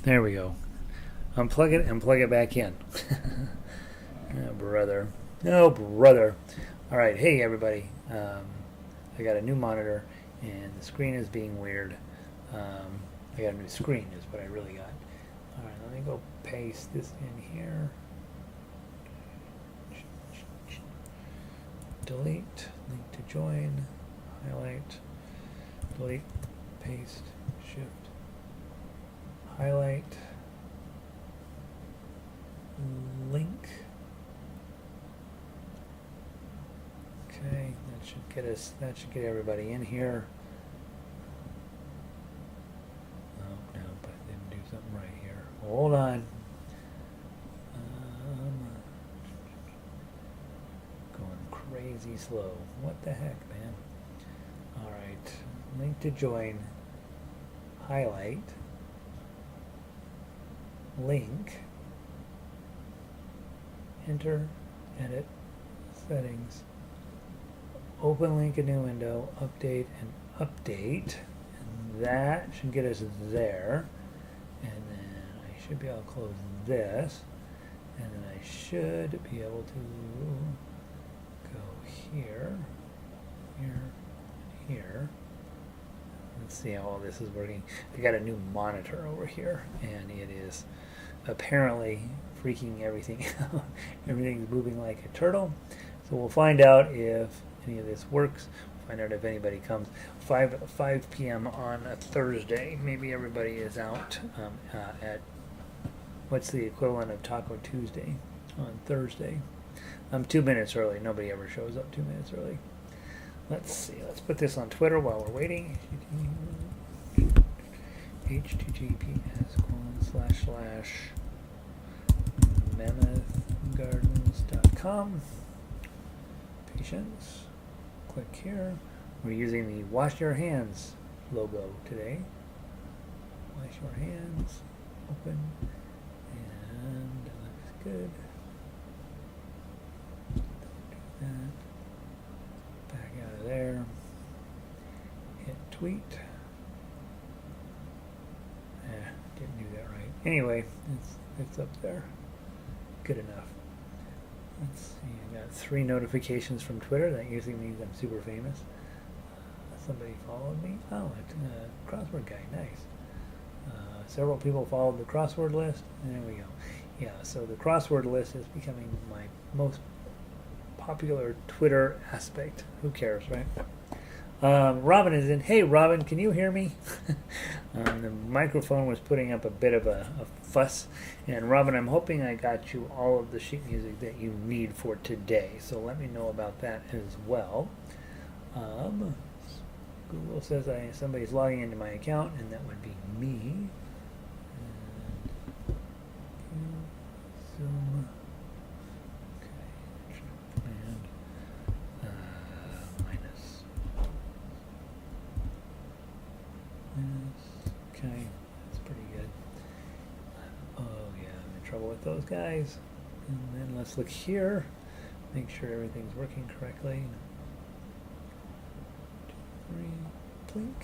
There we go. Unplug it and plug it back in. Oh, brother. Oh, brother. All right. Hey, everybody. I got a new monitor, and the screen is being weird. I got a new screen is what I really got. All right. Let me go paste this in here. Delete. Link to join. Highlight. Delete. Paste. Shift. Highlight. Link. Okay, that should get us. That should get everybody in here. Oh no, but I didn't do something right here. Hold on. Going crazy slow. What the heck, man? All right, link to join. Highlight. Link. Enter, edit, settings, open link in new window, update, and update. And that should get us there. And then I should be able to close this. And then I should be able to go here, here, here. Let's see how all this is working. I got a new monitor over here, and it is apparently freaking everything out. Everything's moving like a turtle. So we'll find out if any of this works. We'll find out if anybody comes. 5 p.m. on a Thursday. Maybe everybody is out at what's the equivalent of Taco Tuesday on Thursday. I'm 2 minutes early. Nobody ever shows up 2 minutes early. Let's see. Let's put this on Twitter while we're waiting. https:// mammothgardens.com. Patience. Click here. We're using the Wash Your Hands logo today. Wash your hands. Open. And it looks good. Don't do that. Back out of there. Hit tweet. Didn't do that right. Anyway, it's up there. Good enough. Let's see. I got 3 notifications from Twitter. That usually means I'm super famous. Somebody followed me. Oh, it's a crossword guy. Nice. Several people followed the crossword list. And there we go. Yeah, so the crossword list is becoming my most popular Twitter aspect. Who cares, right? Robin is in. Hey, Robin, can you hear me? The microphone was putting up a bit of a fuss. And Robin, I'm hoping I got you all of the sheet music that you need for today. So let me know about that as well. Google says somebody's logging into my account, and that would be me. And Zoom. Okay. Command minus. Okay, that's pretty good. Oh yeah, I'm in trouble with those guys. And then let's look here, make sure everything's working correctly. 2, 3, blink.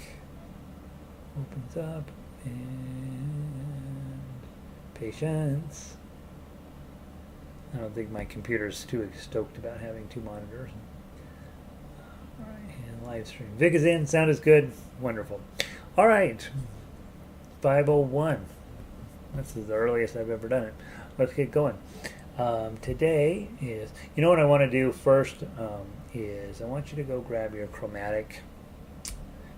Opens up, and patience. I don't think my computer's too stoked about having 2 monitors. Alright, and live stream. Vic is in, sound is good, wonderful. Alright, 5:01. This is the earliest I've ever done it. Let's get going. Today is, you know what I want to do first is I want you to go grab your Chromatic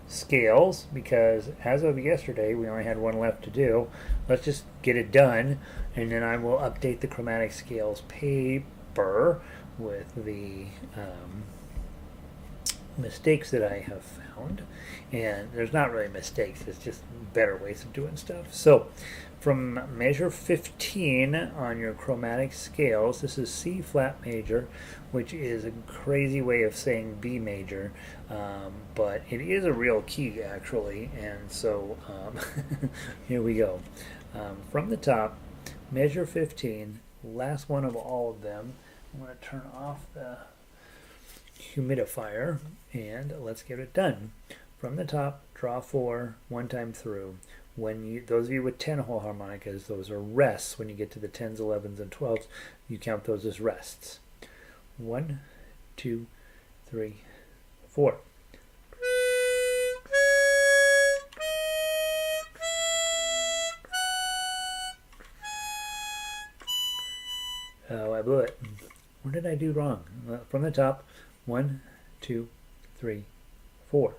scales, because as of yesterday we only had one left to do. Let's just get it done, and then I will update the Chromatic scales paper with the mistakes that I have found. And there's not really mistakes, it's just better ways of doing stuff. So from measure 15 on your Chromatic scales, this is C flat major, which is a crazy way of saying B major, but it is a real key actually. And so here we go. From the top, measure 15, last one of all of them. I'm going to turn off the humidifier and let's get it done. From the top, draw 4 one time through. those of you with 10-hole harmonicas, those are rests. When you get to the 10s, 11s, and 12s, you count those as rests. 1, 2, 3, 4. Oh, I blew it. What did I do wrong? From the top. 1, 2, 3, 4.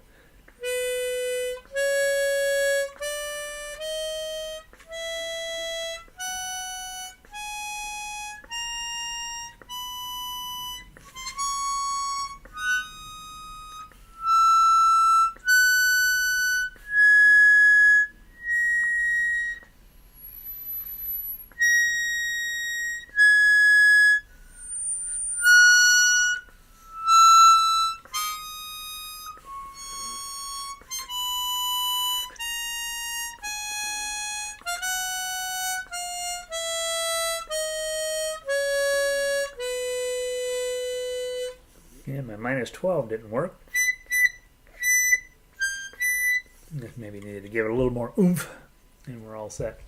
Yeah, my -12 didn't work. Just maybe needed to give it a little more oomph, and we're all set.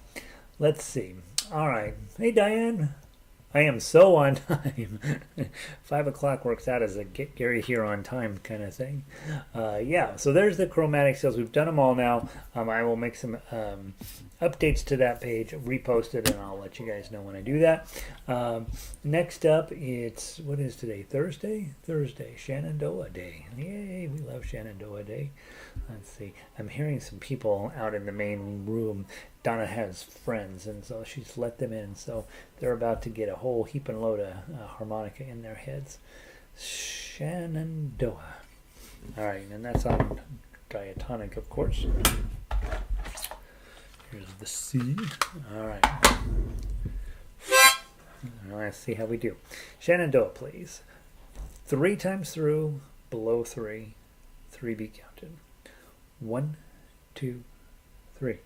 Let's see. All right. Hey, Diane. I am so on time. 5 o'clock works out as a get Gary here on time kind of thing. Yeah, so there's the chromatic scales. We've done them all now. I will make some updates to that page, repost it, and I'll let you guys know when I do that. Next up, it's, what is today? Thursday? Thursday, Shenandoah Day. Yay, we love Shenandoah Day. Let's see. I'm hearing some people out in the main room. Donna has friends, and so she's let them in. So they're about to get a whole heap and load of harmonica in their heads. Shenandoah. All right, and that's on diatonic, of course. Here's the C. All right. Let's see how we do. Shenandoah, please. 3 times through, below 3, 3 beat counted. 1, 2, 3.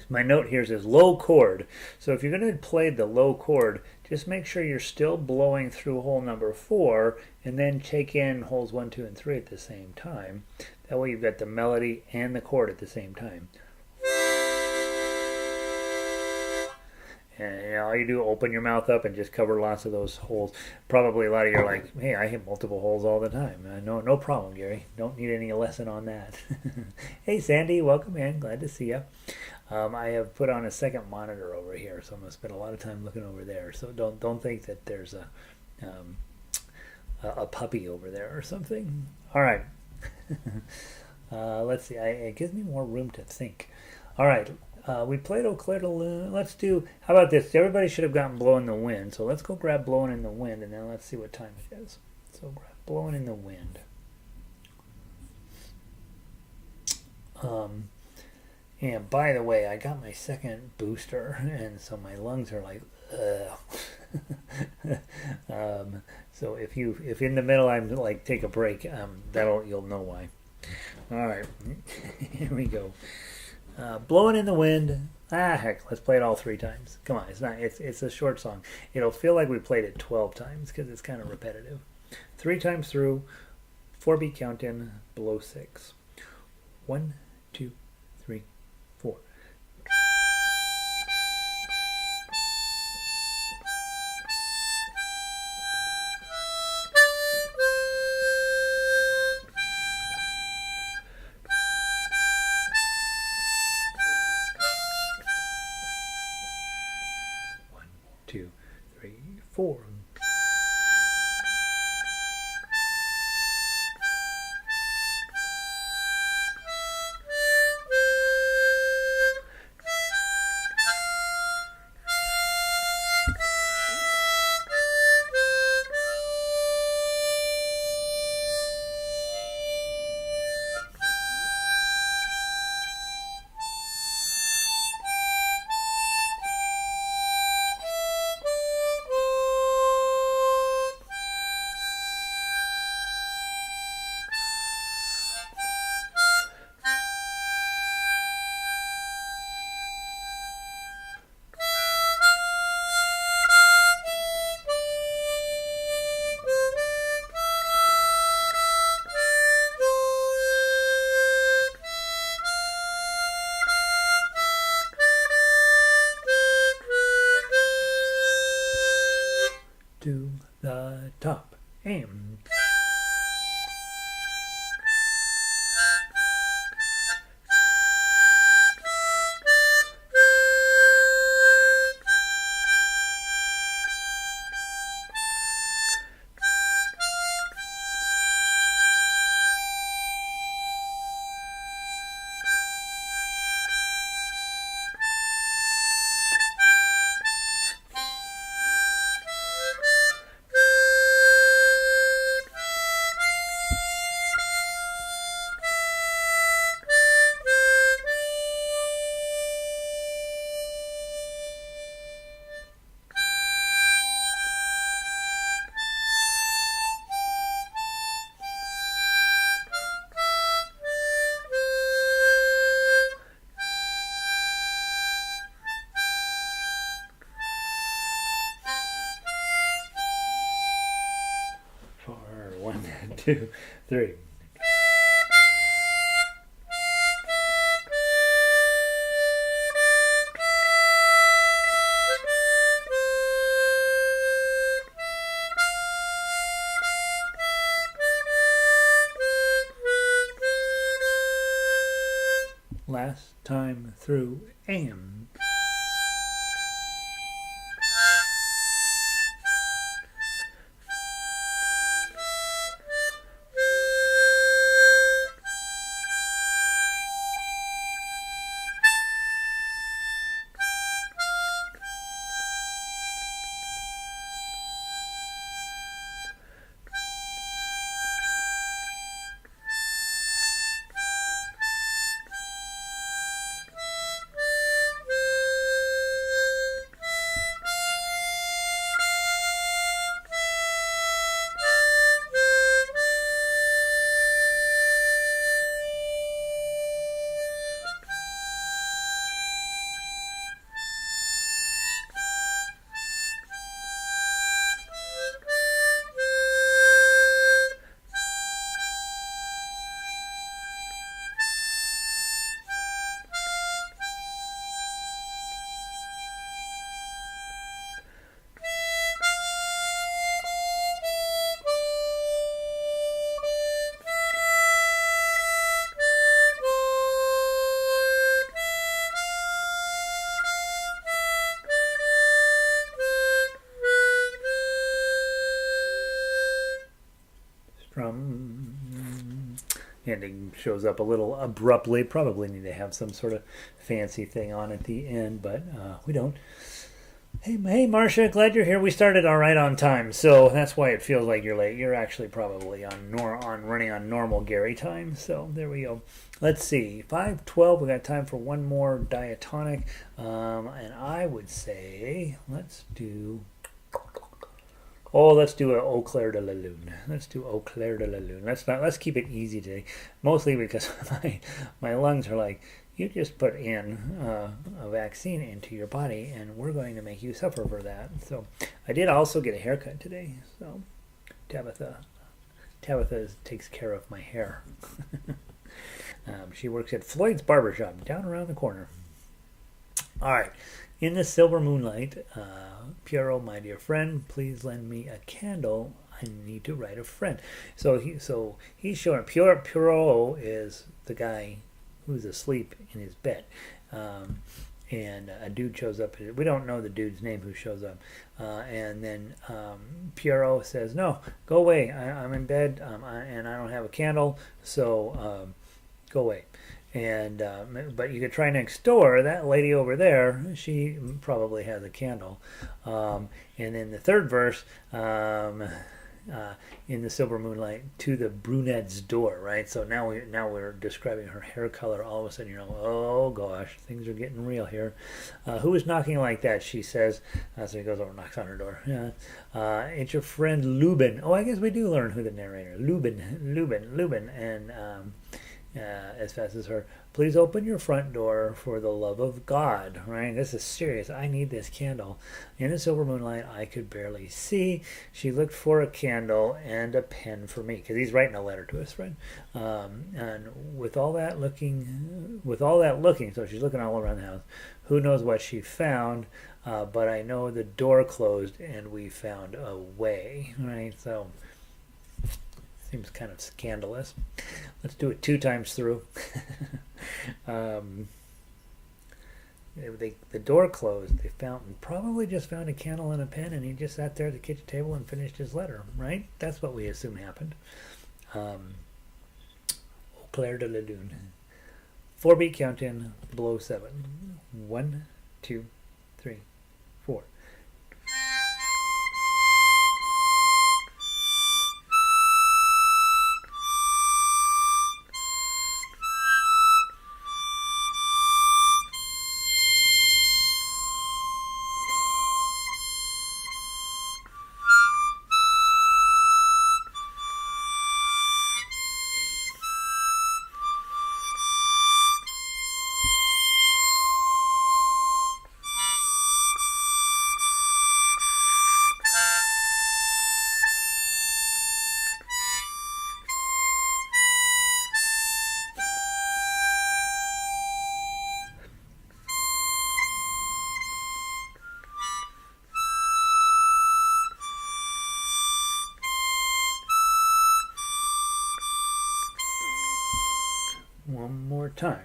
My note here says low chord. So if you're going to play the low chord, just make sure you're still blowing through hole number 4 and then take in holes 1, 2, and 3 at the same time. That way you've got the melody and the chord at the same time. And all you do, open your mouth up and just cover lots of those holes. Probably a lot of you are like, hey, I hit multiple holes all the time. No problem, Gary. Don't need any lesson on that. Hey, Sandy, welcome in. Glad to see you. I have put on a second monitor over here, so I'm going to spend a lot of time looking over there. So don't think that there's a puppy over there or something. All right. Let's see. It gives me more room to think. All right. We played Eau Claire de Lune. Let's do, how about this? Everybody should have gotten Blowin' in the Wind. So let's go grab Blowin' in the Wind, and then let's see what time it is. So grab Blowin' in the Wind. And by the way, I got my second booster, and so my lungs are like, ugh. So if in the middle I'm like, take a break, you'll know why. All right, here we go. Blowin' in the Wind. Heck, let's play it all 3 times. Come on, it's a short song. It'll feel like we played it 12 times because it's kind of repetitive. 3 times through, 4-beat count in, below 6. 1, 2, 3, 4. Two, three, four. To the top and One, two, three. Last time through and ending shows up a little abruptly. Probably need to have some sort of fancy thing on at the end, but we don't. Hey, Marcia, glad you're here. We started all right on time, so that's why it feels like you're late. You're actually probably on running on normal Gary time. So there we go. Let's see, 5:12. We got time for one more diatonic, and I would say let's do a Au Clair de la Lune. Let's do Au Clair de la Lune. Let's keep it easy today, mostly because my lungs are like, you just put in a vaccine into your body, and we're going to make you suffer for that. So I did also get a haircut today. So Tabitha takes care of my hair. She works at Floyd's Barbershop down around the corner. All right. In the silver moonlight, Pierrot, my dear friend, please lend me a candle. I need to write a friend. So he's showing Pierrot is the guy who's asleep in his bed, and a dude shows up. We don't know the dude's name who shows up, and then Pierrot says, "No, go away. I'm in bed, and I don't have a candle, so go away." And but you could try next door. That lady over there, she probably has a candle. And then the third verse. In the silver moonlight, to the brunette's door, right? So now we're describing her hair color. All of a sudden, you're like, oh gosh, things are getting real here. Who is knocking like that? She says. So he goes over and knocks on her door. Yeah. It's your friend Lubin. Oh, I guess we do learn who the narrator. Lubin, and as fast as her. Please open your front door for the love of God. Right? This is serious. I need this candle. In the silver moonlight, I could barely see. She looked for a candle and a pen for me, because he's writing a letter to his friend. And with all that looking, so she's looking all around the house. Who knows what she found? But I know the door closed and we found a way. Right? So. Seems kind of scandalous. Let's do it 2 times through. The door closed. They probably just found a candle and a pen, and he just sat there at the kitchen table and finished his letter. Right? That's what we assume happened. Au Clair de la Lune. 4-beat count in. Below 7. 1, 2, 3, 4. One more time.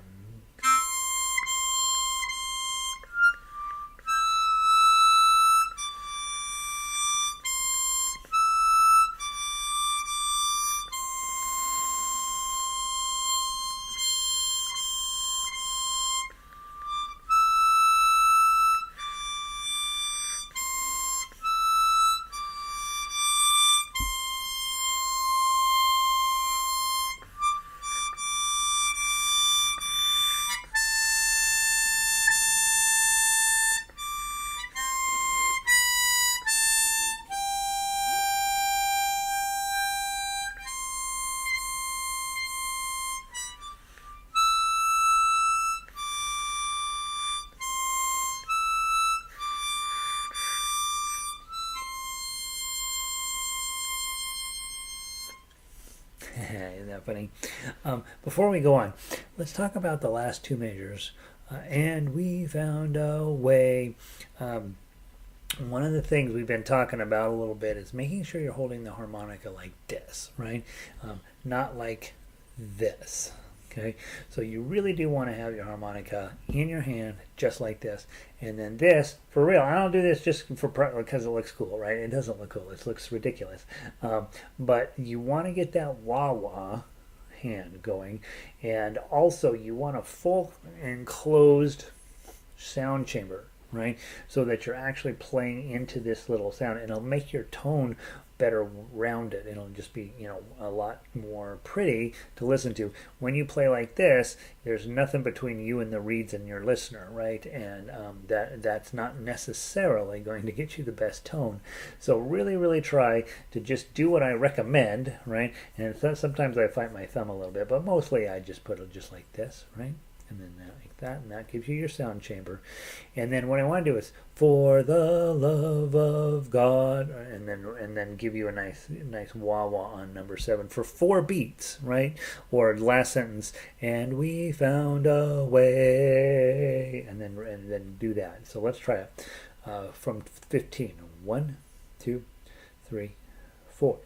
Isn't that funny? Before we go on, let's talk about the last 2 measures. And we found a way. One of the things we've been talking about a little bit is making sure you're holding the harmonica like this, right? Not like this. Okay, so you really do want to have your harmonica in your hand just like this, and then this, for real, I don't do this just for because it looks cool, right? It doesn't look cool, it looks ridiculous, but you want to get that wah-wah hand going. And also you want a full enclosed sound chamber, right? So that you're actually playing into this little sound, and it'll make your tone better rounded. It'll just be, you know, a lot more pretty to listen to. When you play like this, there's nothing between you and the reeds and your listener, right? And that's not necessarily going to get you the best tone. So really try to just do what I recommend, right? And sometimes I fight my thumb a little bit, but mostly I just put it just like this, right? And then like that, and that gives you your sound chamber. And then what I want to do is for the love of God, and then give you a nice wah wah on number 7 for 4 beats, right? Or last sentence, and we found a way, and then do that. So let's try it from 15. 1, 2, 3, 4.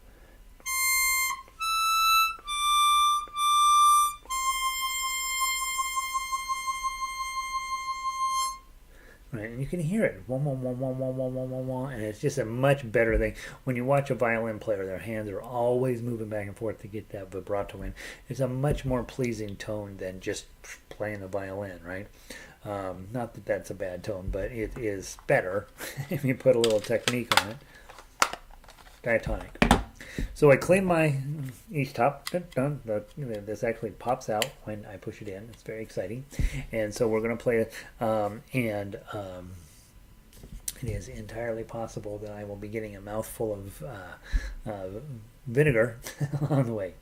Right, and you can hear it, wah, wah, wah, wah, wah, wah, wah, wah, wah, and it's just a much better thing. When you watch a violin player, their hands are always moving back and forth to get that vibrato in. It's a much more pleasing tone than just playing the violin, right? Not that that's a bad tone, but it is better if you put a little technique on it. Diatonic. So I clean my each top. This actually pops out when I push it in. It's very exciting. And so we're going to play it. It is entirely possible that I will be getting a mouthful of vinegar on the way.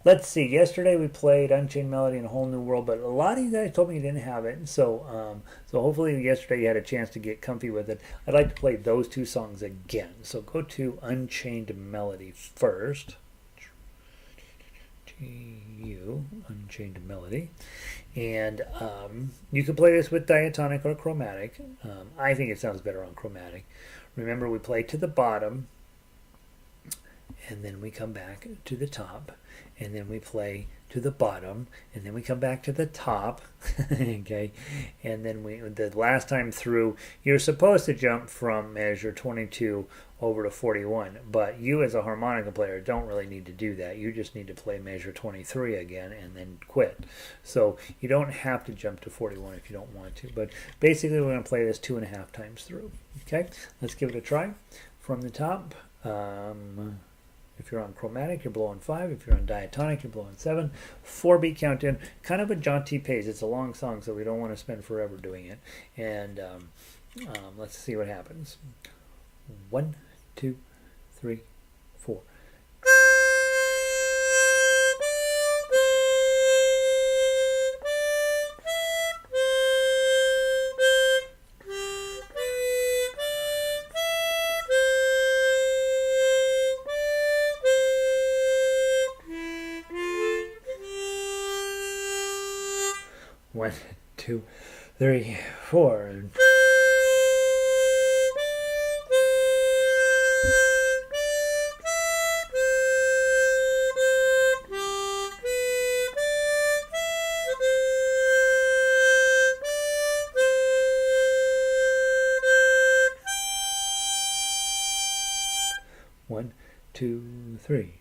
Let's see. Yesterday we played Unchained Melody and A Whole New World, but a lot of you guys told me you didn't have it. So hopefully yesterday you had a chance to get comfy with it. I'd like to play those 2 songs again. So go to Unchained Melody first. Unchained Melody. And you can play this with Diatonic or Chromatic. I think it sounds better on Chromatic. Remember, we play to the bottom, and then we come back to the top, and then we play to the bottom, and then we come back to the top. Okay, and then the last time through, you're supposed to jump from measure 22 over to 41, but you as a harmonica player don't really need to do that. You just need to play measure 23 again and then quit. So you don't have to jump to 41 if you don't want to, but basically we're going to play this 2.5 times through. Okay, let's give it a try. From the top, if you're on Chromatic, you're blowing 5. If you're on Diatonic, you're blowing 7. 4-beat count in. Kind of a jaunty pace. It's a long song, so we don't want to spend forever doing it. And let's see what happens. 1, 2, 3, 4. 1, 2, 3, 4. One, two, three.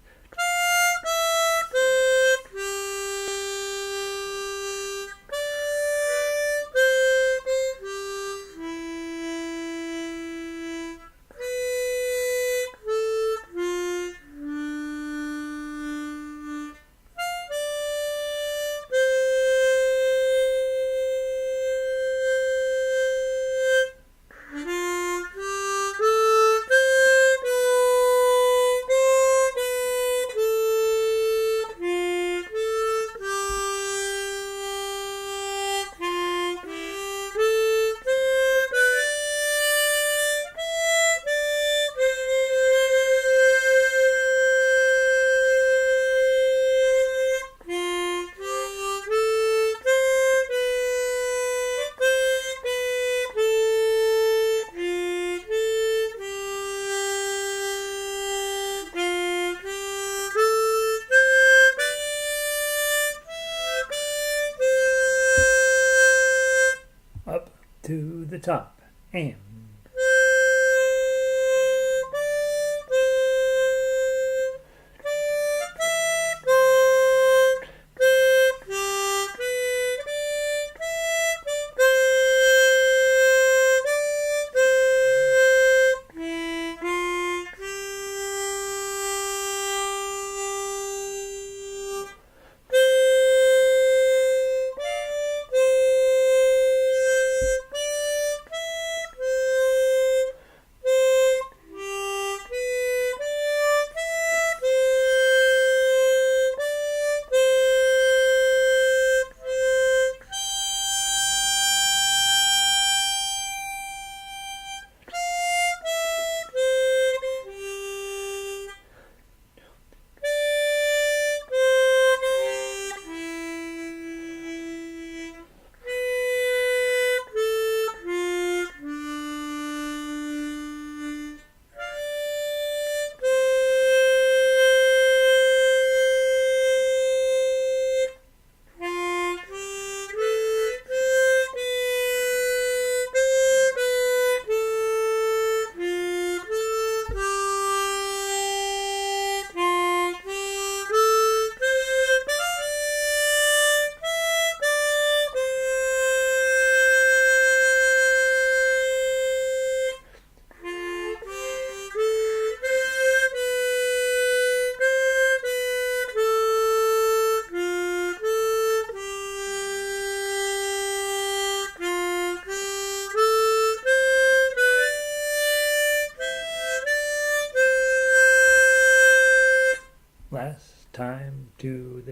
To the top and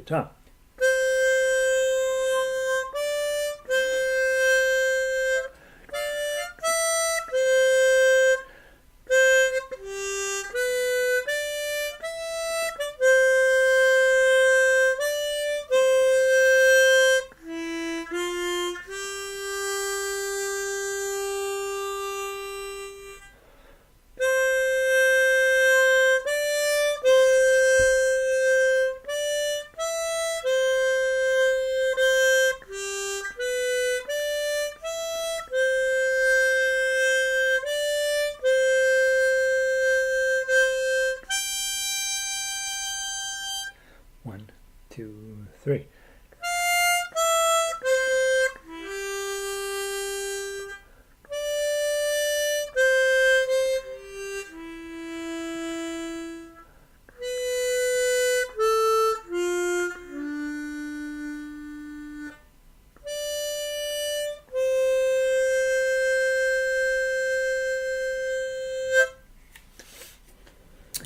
top. One, two, three.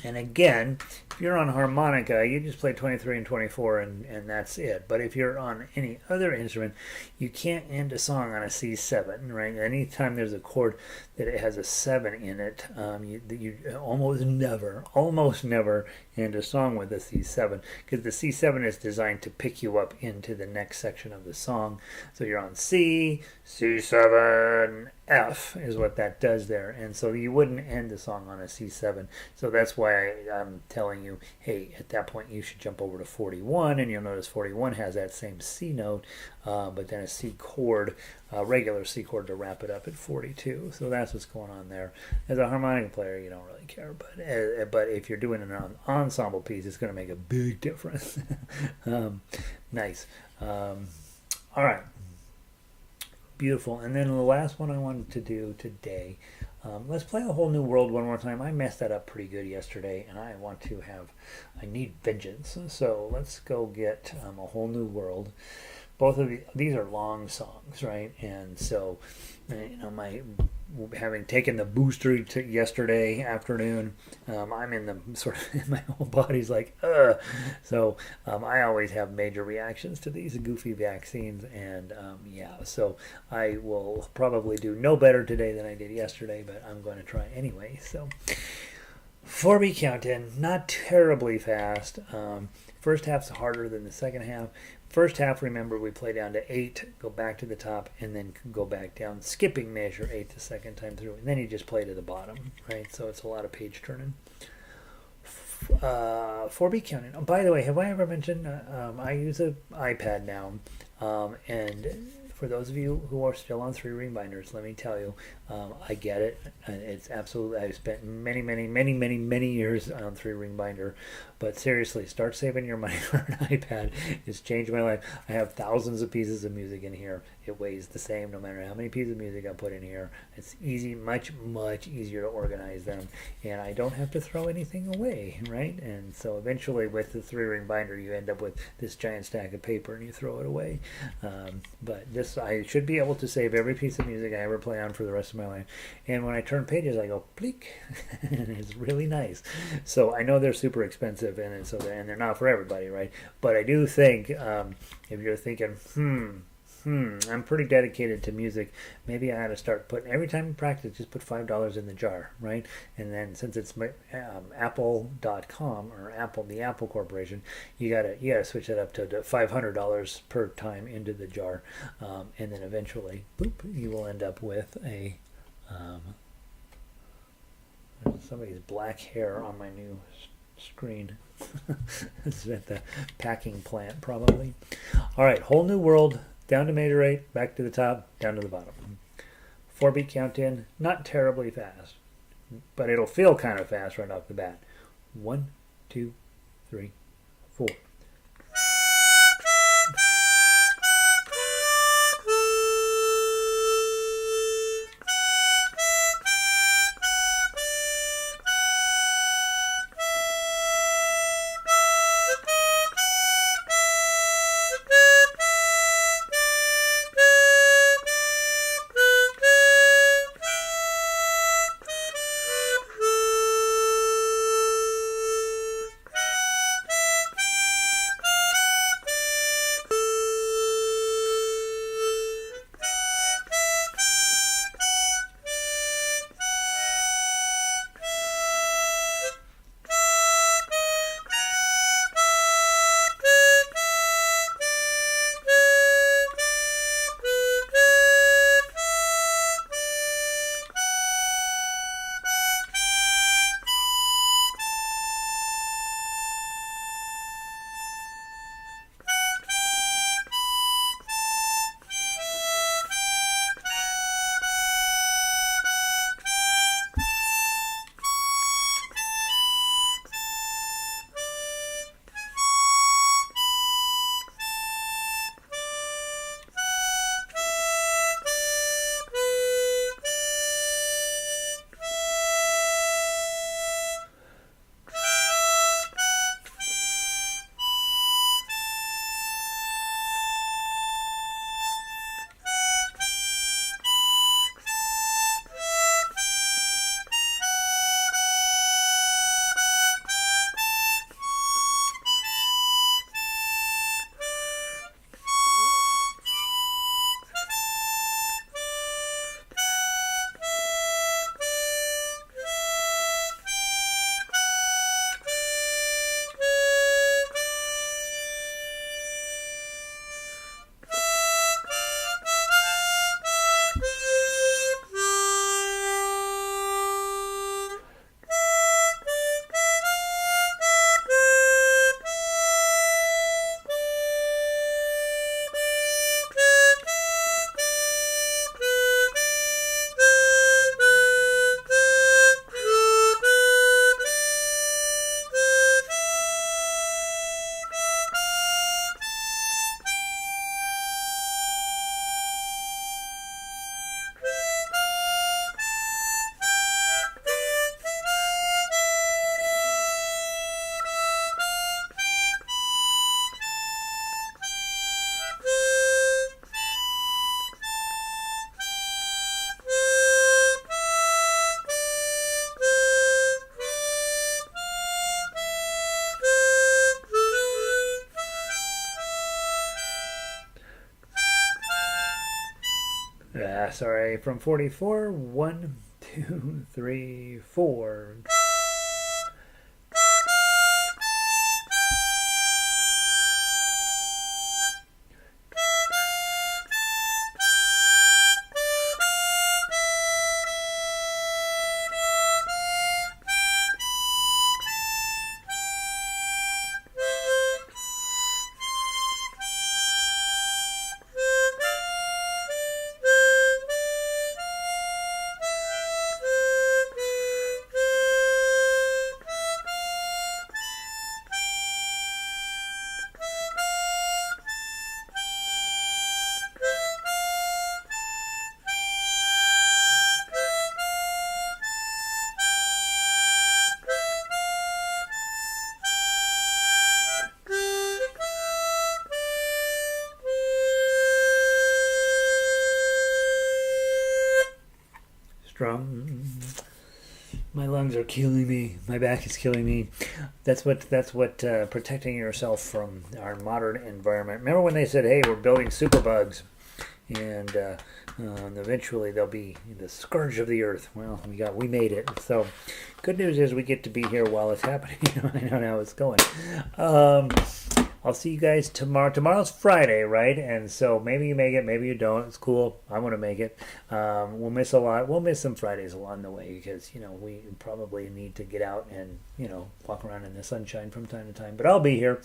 And again, if you're on harmonica, you just play 23 and 24 and that's it. But if you're on any other instrument, you can't end a song on a C7, right? Anytime there's a chord that it has a 7 in it, you almost never end a song with a C7, because the C7 is designed to pick you up into the next section of the song. So you're on C, C7, F is what that does there. And so you wouldn't end the song on a C7. So that's why I'm telling you, hey, at that point you should jump over to 41, and you'll notice 41 has that same C note, but then a C chord, a regular C chord to wrap it up at 42. So that's what's going on there. As a harmonica player, you don't really care, but if you're doing an ensemble piece, it's going to make a big difference. Nice. All right. Beautiful. And then the last one I wanted to do today, let's play A Whole New World one more time. I messed that up pretty good yesterday, and I need vengeance. So let's go get A Whole New World. Both of these are long songs, right? And so, having taken the booster yesterday afternoon, I'm in the sort of, my whole body's like, ugh. So I always have major reactions to these goofy vaccines, and so I will probably do no better today than I did yesterday, but I'm going to try anyway. So 4-beat count-in, not terribly fast. First half's harder than the second half. First half, remember, we play down to 8, go back to the top, and then go back down, skipping measure 8 the second time through. And then you just play to the bottom, right? So it's a lot of page turning. 4-beat counting. Oh, by the way, have I ever mentioned I use an iPad now, and for those of you who are still on 3-ring binders, let me tell you, I get it. It's absolutely, I've spent many years on 3-ring binder, but seriously, start saving your money for an iPad. It's changed my life. I have thousands of pieces of music in here. It weighs the same no matter how many pieces of music I put in here. It's easy, much easier to organize them, and I don't have to throw anything away, right? And so eventually with the 3-ring binder, you end up with this giant stack of paper and you throw it away. But this, I should be able to save every piece of music I ever play on for the rest of my life. And when I turn pages, I go, bleak. It's really nice. So I know they're super expensive, and they're not for everybody, right? But I do think, if you're thinking, I'm pretty dedicated to music, maybe I ought to start putting, every time you practice, just put $5 in the jar, right? And then since it's Apple.com or the Apple Corporation, you gotta switch that up to $500 per time into the jar, and then eventually, boop, you will end up with a somebody's black hair on my new screen. It's at the packing plant, probably. All right, Whole New World. Down to major 8, back to the top, down to the bottom. 4-beat count-in, not terribly fast, but it'll feel kind of fast right off the bat. 1, 2, 3, 4. Sorry, from 44. 1, 2, 3, 4. Strum. My lungs are killing me. My back is killing me. That's what protecting yourself from our modern environment. Remember when they said, "Hey, we're building superbugs, and eventually they'll be the scourge of the earth." Well, we made it. So, good news is we get to be here while it's happening. I know how it's going. I'll see you guys tomorrow. Tomorrow's Friday, right? And so maybe you make it, maybe you don't. It's cool. I want to make it. We'll miss a lot. We'll miss some Fridays along the way because, we probably need to get out and, walk around in the sunshine from time to time. But I'll be here.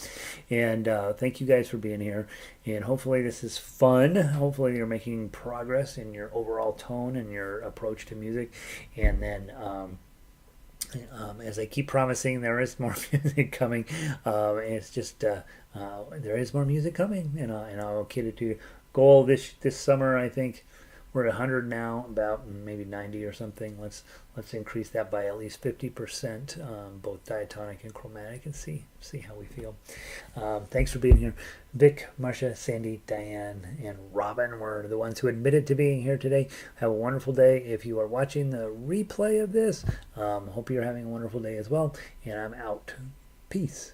And thank you guys for being here. And hopefully this is fun. Hopefully you're making progress in your overall tone and your approach to music. And then... as I keep promising, there is more music coming. It's just there is more music coming, and I'll cater to you. Goal this summer, I think we're at 100 now, about maybe 90 or something. Let's increase that by at least 50%, both diatonic and chromatic, and see how we feel. Thanks for being here. Vic, Marcia, Sandy, Diane, and Robin were the ones who admitted to being here today. Have a wonderful day. If you are watching the replay of this, hope you're having a wonderful day as well. And I'm out. Peace.